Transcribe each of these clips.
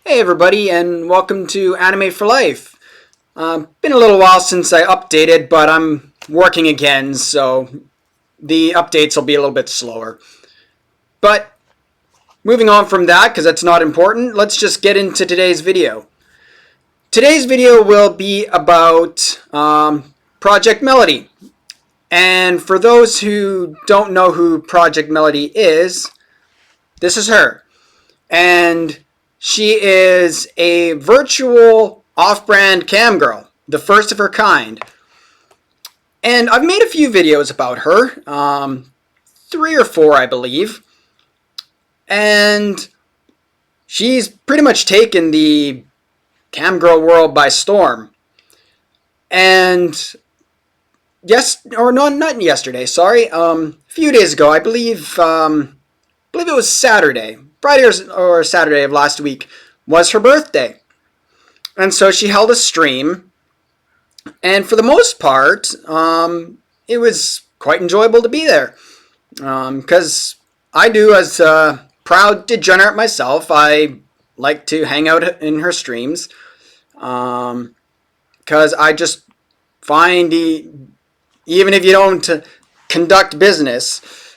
Hey everybody, and welcome to Anime for Life. Been a little while since I updated, but I'm working again, so the updates will be a little bit slower. But moving on from that, because that's not important, let's just get into today's video. Today's video will be about Projekt Melody. And for those who don't know who Projekt Melody is, this is her. And she is a virtual off-brand cam girl, the first of her kind. And I've made a few videos about her, 3 or 4 I believe. And she's pretty much taken the cam girl world by storm. And not yesterday, sorry. A few days ago, I believe it was Saturday. Friday or Saturday of last week was her birthday. And so she held a stream. And for the most part, it was quite enjoyable to be there. Because I do, as a proud degenerate myself, I like to hang out in her streams. Because I just find, even if you don't conduct business,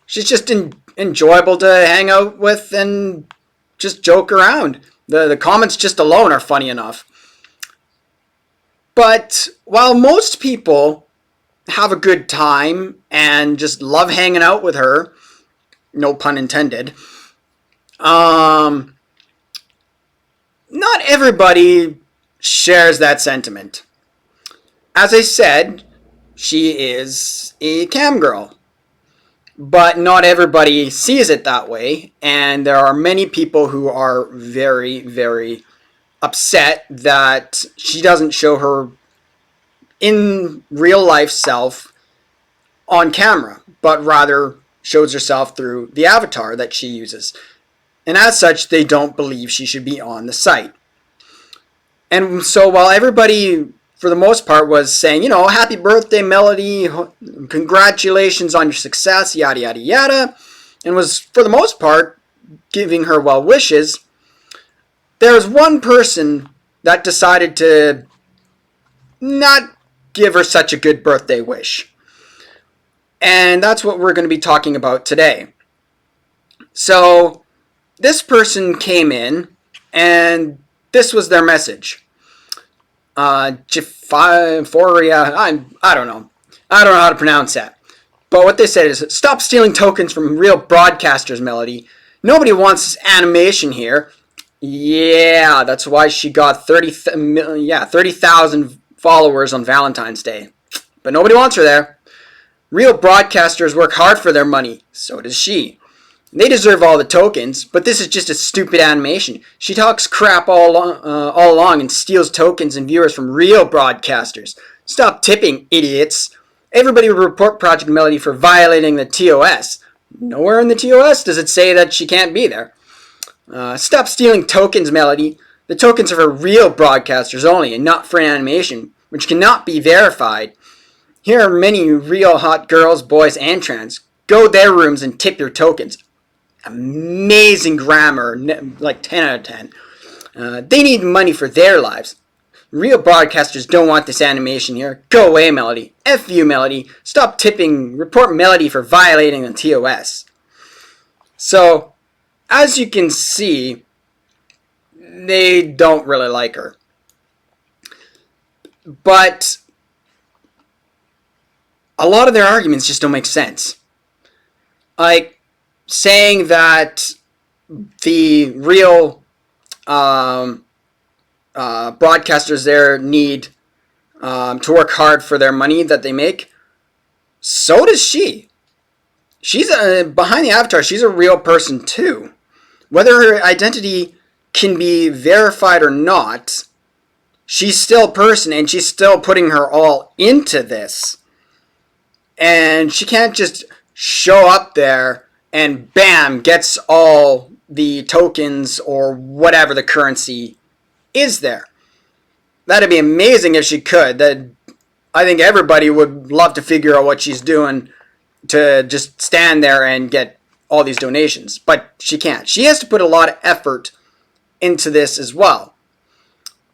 she's just enjoyable to hang out with and just joke around. The comments just alone are funny enough. But while most people have a good time and just love hanging out with her, no pun intended, not everybody shares that sentiment. As I said, she is a cam girl. But not everybody sees it that way, and there are many people who are very, very upset that she doesn't show her in real life self on camera, but rather shows herself through the avatar that she uses. And as such, they don't believe she should be on the site. And so while everybody, for the most part, was saying, happy birthday, Melody, congratulations on your success, yada, yada, yada, and was, for the most part, giving her well wishes, there was one person that decided to not give her such a good birthday wish. And that's what we're going to be talking about today. So, this person came in, and this was their message. Jiphoria, I don't know. I don't know how to pronounce that. But what they said is, stop stealing tokens from real broadcasters, Melody. Nobody wants this animation here. Yeah, that's why she got 30,000 followers on Valentine's Day. But nobody wants her there. Real broadcasters work hard for their money. So does she. They deserve all the tokens, but this is just a stupid animation. She talks crap all along and steals tokens and viewers from real broadcasters. Stop tipping, idiots. Everybody will report Projekt Melody for violating the TOS. Nowhere in the TOS does it say that she can't be there. Stop stealing tokens, Melody. The tokens are for real broadcasters only and not for animation, which cannot be verified. Here are many real hot girls, boys, and trans. Go to their rooms and tip your tokens. Amazing grammar, like 10 out of 10. They need money for their lives. Real broadcasters don't want this animation here. Go away, Melody. F you, Melody. Stop tipping. Report Melody for violating the TOS. So, as you can see, they don't really like her. But a lot of their arguments just don't make sense. Like, saying that the real broadcasters there need to work hard for their money that they make. So does she. She's behind the avatar. She's a real person too. Whether her identity can be verified or not, she's still a person, and she's still putting her all into this. And she can't just show up there and bam, gets all the tokens or whatever the currency is there. That'd be amazing if she could. I think everybody would love to figure out what she's doing to just stand there and get all these donations. But she can't. She has to put a lot of effort into this as well.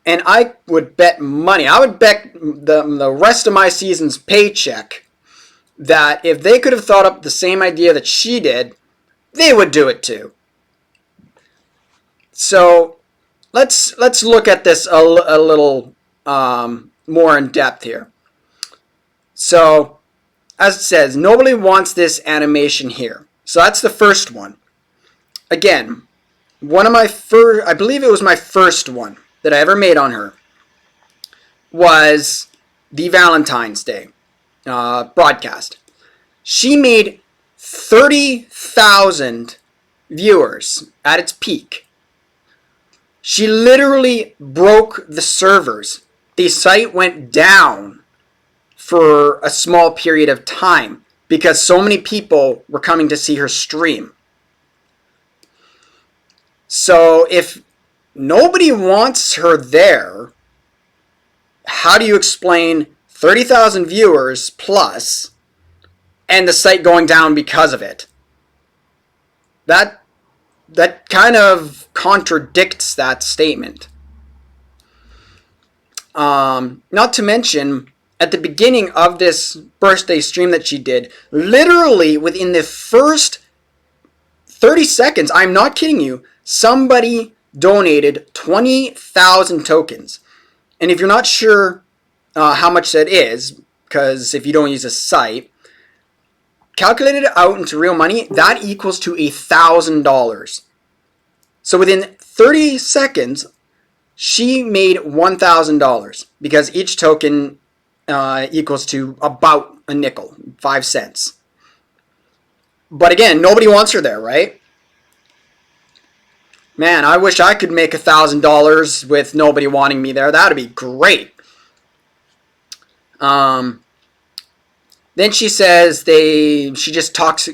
And I would bet money, I would bet the rest of my season's paycheck that if they could have thought up the same idea that she did, they would do it too. So let's look at this a little more in depth here. So as it says, nobody wants this animation here. So that's the first one. Again, one of my first, I believe it was my first one that I ever made on her, was the Valentine's Day broadcast. She made 30,000 viewers at its peak. She literally broke the servers. The site went down for a small period of time because so many people were coming to see her stream. So if nobody wants her there, how do you explain 30,000 viewers plus and the site going down because of it? That kind of contradicts that statement. Not to mention, at the beginning of this birthday stream that she did, literally within the first 30 seconds, I'm not kidding you, somebody donated 20,000 tokens. And if you're not sure how much that is, because if you don't use a site, calculated it out into real money, that equals to $1,000. So within 30 seconds, she made $1,000 because each token equals to about a nickel, 5 cents. But again, nobody wants her there, right? Man, I wish I could make $1,000 with nobody wanting me there. That would be great. Then she says she just talks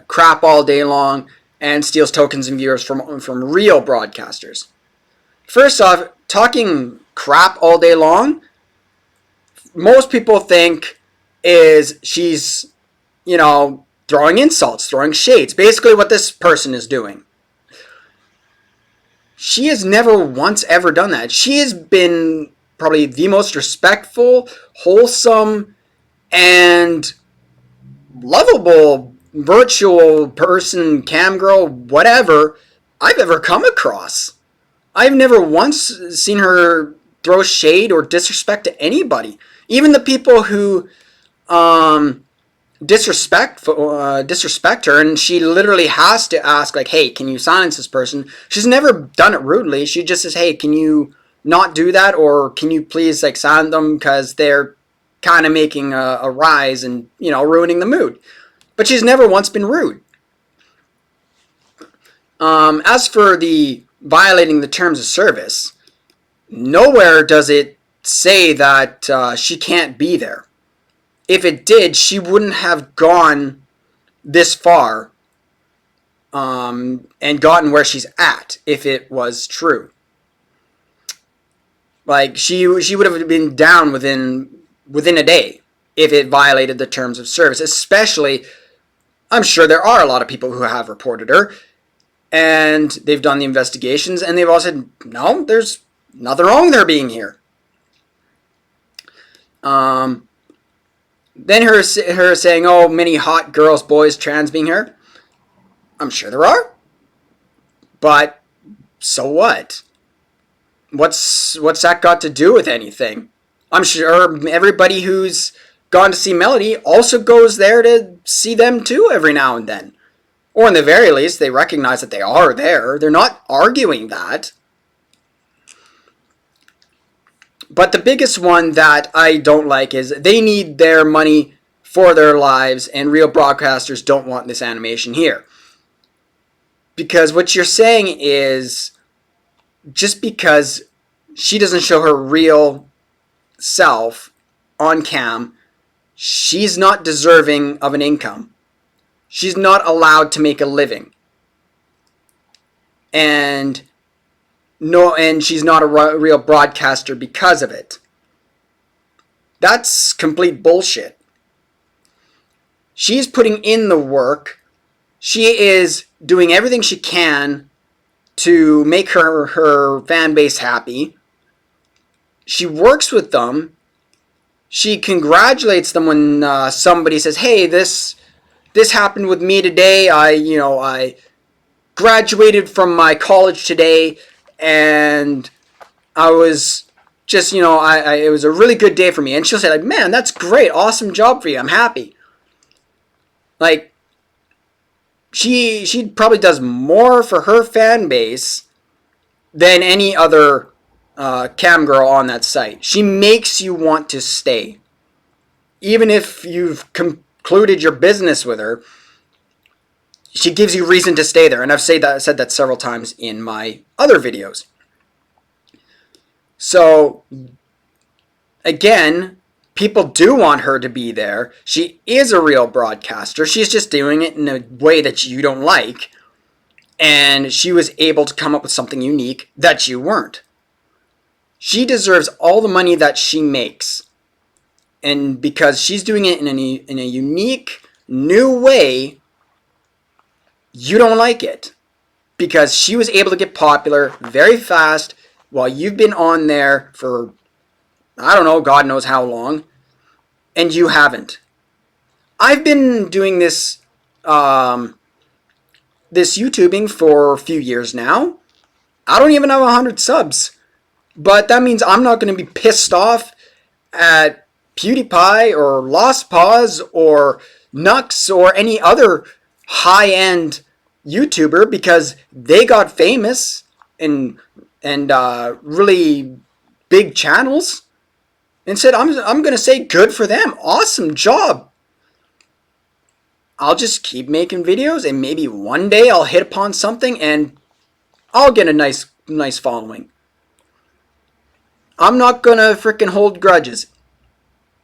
crap all day long and steals tokens and viewers from real broadcasters. First off, talking crap all day long, most people think is she's, throwing insults, throwing shades. Basically what this person is doing. She has never once ever done that. She has been probably the most respectful, wholesome, and lovable virtual person, cam girl, whatever, I've ever come across. I've never once seen her throw shade or disrespect to anybody. Even the people who disrespect her, and she literally has to ask, like, hey, can you silence this person? She's never done it rudely. She just says, hey, can you not do that, or can you please silence them because they're kind of making a rise and ruining the mood. But she's never once been rude. As for the violating the terms of service, nowhere does it say that she can't be there. If it did, she wouldn't have gone this far and gotten where she's at if it was true. Like, she would have been down within a day if it violated the terms of service. Especially, I'm sure there are a lot of people who have reported her, and they've done the investigations, and they've all said, no, there's nothing wrong with her being here. Then her saying, oh, many hot girls, boys, trans being here. I'm sure there are. But so what? What's that got to do with anything? I'm sure everybody who's gone to see Melody also goes there to see them too every now and then. Or in the very least, they recognize that they are there. They're not arguing that. But the biggest one that I don't like is they need their money for their lives, and real broadcasters don't want this animation here. Because what you're saying is, just because she doesn't show her real self on cam, she's not deserving of an income. She's not allowed to make a living. And she's not a real broadcaster because of it. That's complete bullshit. She's putting in the work. She is doing everything she can to make her fan base happy. She works with them. She congratulates them when somebody says, "Hey, this happened with me today. I graduated from my college today, and I was just it was a really good day for me." And she'll say like, "Man, that's great, awesome job for you. I'm happy." Like she probably does more for her fan base than any other cam girl on that site. She makes you want to stay, even if you've concluded your business with her. She gives you reason to stay there, and I've said that several times in my other videos. So again, people do want her to be there. She is a real broadcaster. She's just doing it in a way that you don't like, and she was able to come up with something unique that you weren't. She deserves all the money that she makes, and because she's doing it in a unique, new way, you don't like it. Because she was able to get popular very fast while you've been on there for, I don't know, God knows how long, and you haven't. I've been doing this this YouTubing for a few years now. I don't even have 100 subs. But that means I'm not going to be pissed off at PewDiePie or Lost Paws or Nux or any other high-end YouTuber because they got famous and really big channels. Instead, I'm going to say good for them. Awesome job. I'll just keep making videos, and maybe one day I'll hit upon something and I'll get a nice following. I'm not gonna freaking hold grudges.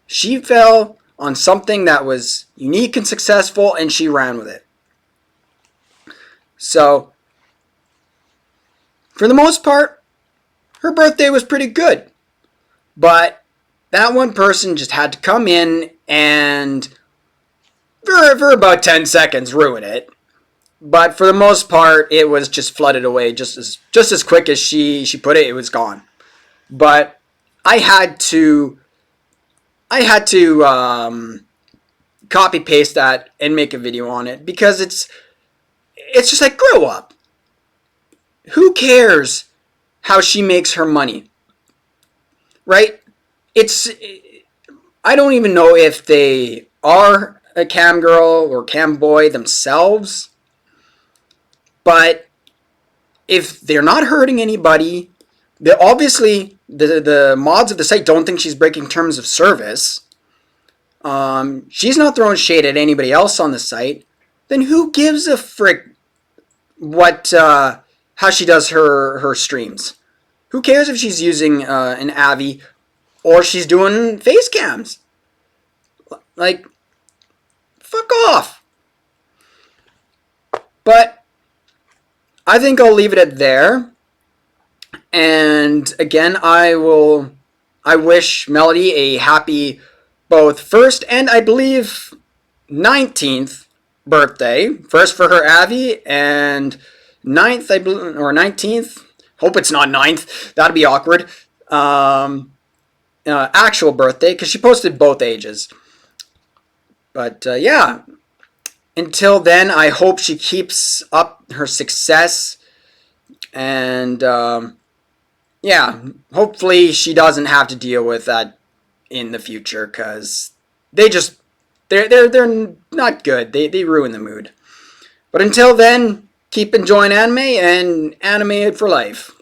She fell on something that was unique and successful, and she ran with it. So, for the most part, her birthday was pretty good. But that one person just had to come in and, for about 10 seconds, ruin it. But for the most part, it was just flooded away just as quick as she put it. It was gone. But I had to copy paste that and make a video on it because it's just like, grow up. Who cares how she makes her money? Right? I don't even know if they are a cam girl or cam boy themselves, but if they're not hurting anybody, obviously the mods of the site don't think she's breaking terms of service. She's not throwing shade at anybody else on the site. Then who gives a frick how she does her streams? Who cares if she's using an Avi or she's doing face cams? Like, fuck off. But I think I'll leave it at there. And again, I wish Melody a happy both first and I believe 19th birthday. First for her Avi and 9th, I believe, or 19th. Hope it's not 9th. That'd be awkward. Actual birthday, because she posted both ages. But yeah, until then, I hope she keeps up her success. And yeah, hopefully she doesn't have to deal with that in the future, because they're not good. They ruin the mood. But until then, keep enjoying anime and anime it for life.